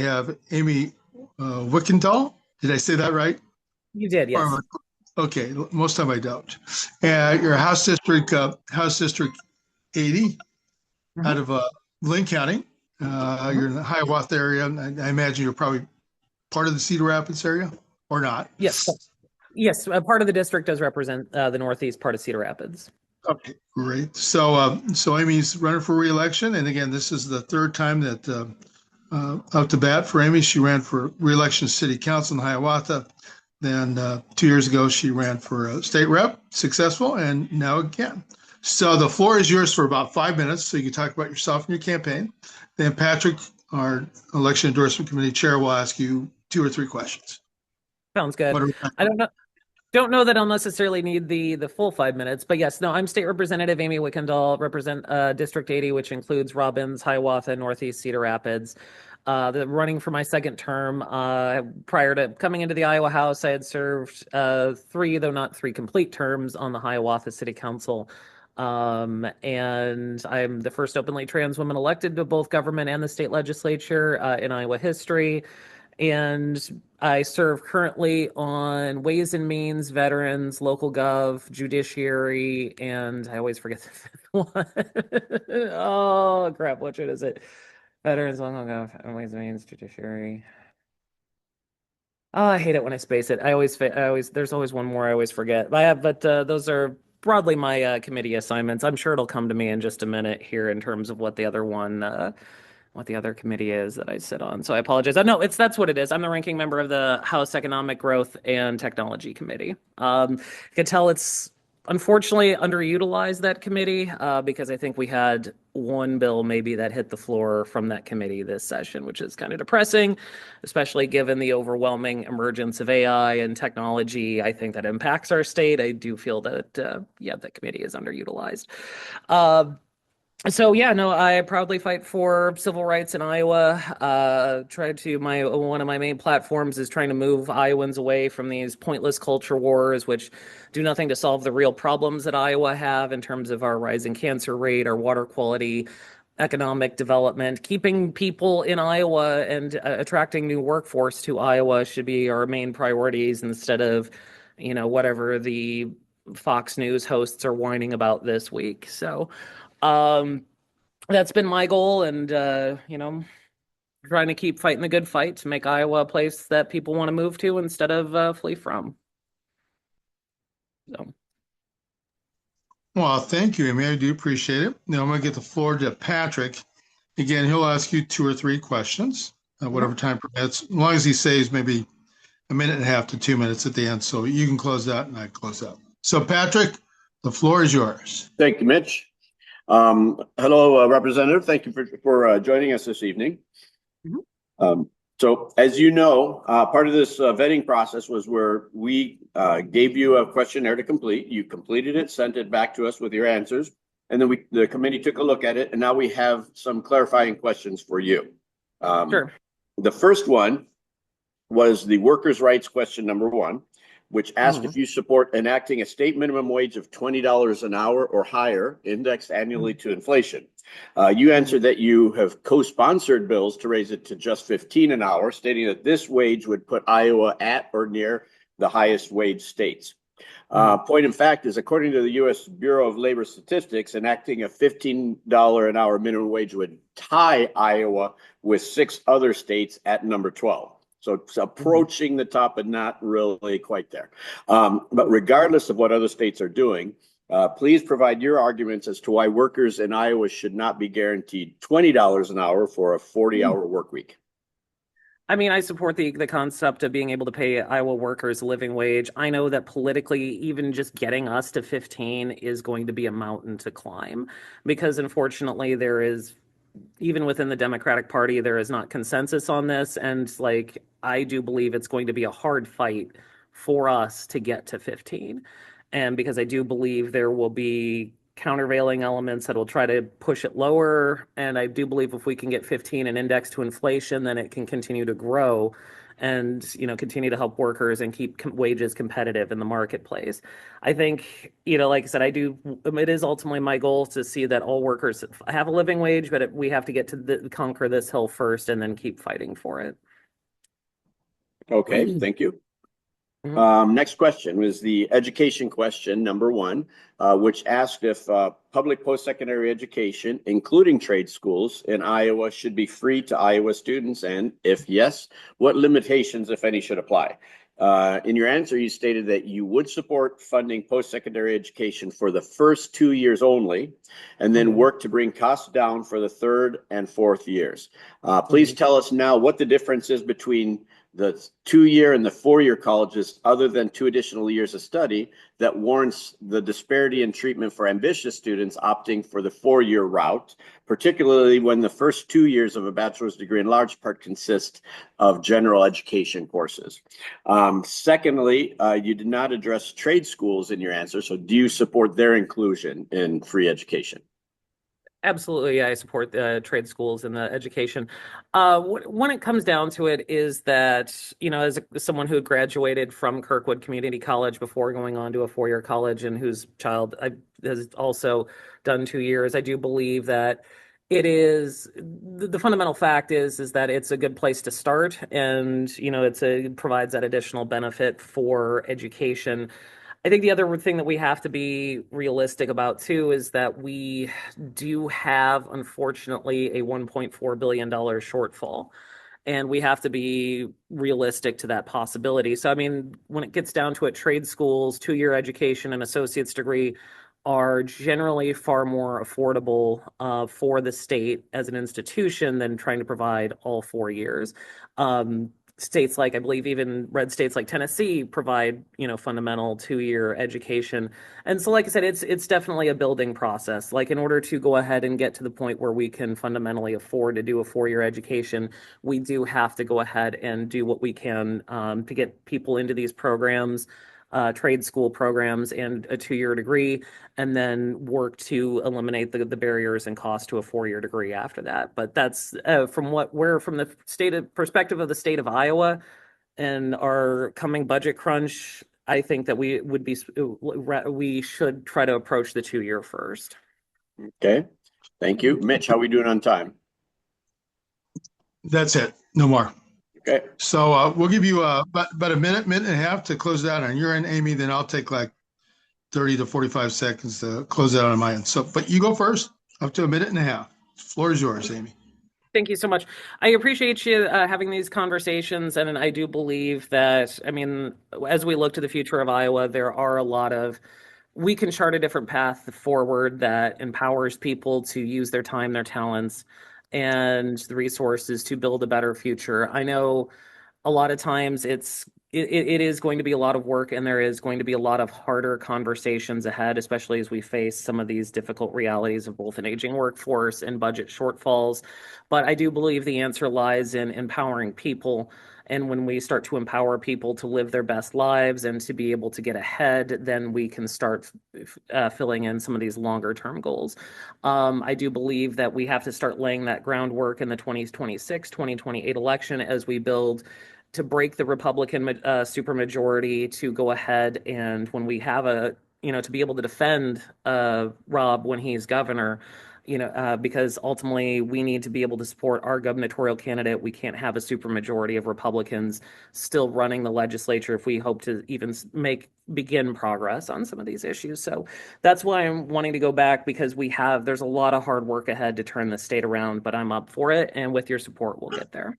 have Amy Wichtendahl. Did I say that right? You did, yes. Or, okay, most time I don't. Your House District 80 out Hmm. of Lynn County. Hmm. You're in the Hiawatha area. I imagine you're probably part of the Cedar Rapids area or not. Yes, yes. Part of the district does represent the northeast part of Cedar Rapids. Okay, great. So Amy's running for reelection, and again, this is the third time that up to bat for Amy. She ran for reelection to City Council in Hiawatha. Then 2 years ago, she ran for state rep, successful, and now again. So the floor is yours for about 5 minutes, so you can talk about yourself and your campaign. Then Patrick, our election endorsement committee chair, will ask you 2 or 3 questions. Sounds good. Whatever. I don't know that I'll necessarily need the full 5 minutes, but yes, no, I'm State Representative Amy Wickendall, represent District 80, which includes Robbins, Hiawatha, Northeast Cedar Rapids. Running for my second term. Prior to coming into the Iowa House, I had served three, though not three complete terms, on the Hiawatha City Council. And I'm the first openly trans woman elected to both government and the state legislature in Iowa history. And I serve currently on Ways and Means, Veterans, Local Gov, Judiciary, and I always forget the fifth one. Oh, crap, which one is it? Veterans, Local Gov, Ways and Means, Judiciary. Oh, I hate it when I space it. There's always one more I always forget. But those are broadly my committee assignments. I'm sure it'll come to me in just a minute here in terms of what the other committee is that I sit on. So I apologize. No, that's what it is. I'm the ranking member of the House Economic Growth and Technology Committee. I can tell it's unfortunately underutilized, that committee, because I think we had one bill maybe that hit the floor from that committee this session, which is kind of depressing, especially given the overwhelming emergence of AI and technology. I think that impacts our state. I do feel that, yeah, that committee is underutilized. Uh, so yeah, no, I proudly fight for civil rights in Iowa. Try to my One of my main platforms is trying to move Iowans away from these pointless culture wars, which do nothing to solve the real problems that Iowa have in terms of our rising cancer rate, our water quality, economic development. Keeping people in Iowa and attracting new workforce to Iowa should be our main priorities instead of, whatever the Fox News hosts are whining about this week. So. Um, that's been my goal, and trying to keep fighting the good fight to make Iowa a place that people want to move to instead of flee from. So, Well, thank you, Amy. I do appreciate it. Now I'm going to get the floor to Patrick. Again, he'll ask you 2 or 3 questions, mhm. whatever time permits, as long as he saves maybe a minute and a half to 2 minutes at the end. So you can close out and I close out. So, Patrick, the floor is yours. Thank you, Mitch. Hello, Representative. Thank you for joining us this evening. Mhm. So, as you know, part of this vetting process was where we gave you a questionnaire to complete. You completed it, sent it back to us with your answers, and then the committee took a look at it, and now we have some clarifying questions for you. Sure. The first one was the workers' rights question number one, which asked Mhm. if you support enacting a state minimum wage of $20 an hour or higher, indexed annually to inflation. You answered that you have co-sponsored bills to raise it to just 15 an hour, stating that this wage would put Iowa at or near the highest wage states. Mhm. Point in fact is, according to the U.S. Bureau of Labor Statistics, enacting a $15 an hour minimum wage would tie Iowa with 6 other states at number 12. So it's Mhm. approaching the top, but not really quite there. But regardless of what other states are doing, please provide your arguments as to why workers in Iowa should not be guaranteed $20 an hour for a 40-hour work week. I mean, I support the concept of being able to pay Iowa workers a living wage. I know that politically, even just getting us to 15 is going to be a mountain to climb because unfortunately there is, even within the Democratic Party, there is not consensus on this. And like, I do believe it's going to be a hard fight for us to get to 15. And because I do believe there will be countervailing elements that will try to push it lower. And I do believe if we can get 15 and index to inflation, then it can continue to grow and continue to help workers and keep wages competitive in the marketplace. I think, like I said, it is ultimately my goal to see that all workers have a living wage, but we have to get to conquer this hill first and then keep fighting for it. Okay, thank you. Next question was the education question, number 1, which asked if public post-secondary education, including trade schools in Iowa, should be free to Iowa students, and if yes, what limitations, if any, should apply? In your answer, you stated that you would support funding post-secondary education for the first 2 years only, and then work to bring costs down for the 3rd and 4th years. Please tell us now what the difference is between the 2-year and the 4-year colleges, other than 2 additional years of study, that warrants the disparity in treatment for ambitious students opting for the 4-year route, particularly when the first 2 years of a bachelor's degree in large part consist of general education courses. Secondly, you did not address trade schools in your answer, so do you support their inclusion in free education? Absolutely, I support the trade schools and the education. When it comes down to it, is that, as someone who graduated from Kirkwood Community College before going on to a 4-year college and whose child has also done 2 years, I do believe that it is the fundamental fact is that it's a good place to start, and it provides that additional benefit for education. I think the other thing that we have to be realistic about too is that we do have, unfortunately, a $1.4 billion shortfall, and we have to be realistic to that possibility. So, I mean, when it gets down to it, trade schools, 2-year education, and associate's degree are generally far more affordable for the state as an institution than trying to provide all 4 years. States like, I believe even red states like Tennessee provide, fundamental 2-year education. And so, like I said, it's definitely a building process. Like, in order to go ahead and get to the point where we can fundamentally afford to do a 4-year education, we do have to go ahead and do what we can to get people into these programs, trade school programs and a 2-year degree, and then work to eliminate the barriers and cost to a 4-year degree after that. But that's from the perspective of the state of Iowa and our coming budget crunch, I think that we should try to approach the 2-year first. Okay, thank you. Mitch, how are we doing on time? That's it. No more. Okay. So we'll give you about a minute and a half to close that on your end, Amy. Then I'll take like 30 to 45 seconds to close that on my end. So, but you go first, up to a minute and a half. The floor is yours, Amy. Thank you so much. I appreciate you having these conversations, and I do believe that, I mean, as we look to the future of Iowa, we can chart a different path forward that empowers people to use their time, their talents, and the resources to build a better future. I know a lot of times it is going to be a lot of work, and there is going to be a lot of harder conversations ahead, especially as we face some of these difficult realities of both an aging workforce and budget shortfalls. But I do believe the answer lies in empowering people. And when we start to empower people to live their best lives and to be able to get ahead, then we can start filling in some of these longer term goals. I do believe that we have to start laying that groundwork in the 2026, 2028 election as we build to break the Republican supermajority, to go ahead and when we have to be able to defend Rob when he's governor, because ultimately we need to be able to support our gubernatorial candidate. We can't have a supermajority of Republicans still running the legislature if we hope to even begin progress on some of these issues. So that's why I'm wanting to go back, because there's a lot of hard work ahead to turn the state around, but I'm up for it. And with your support, we'll get there.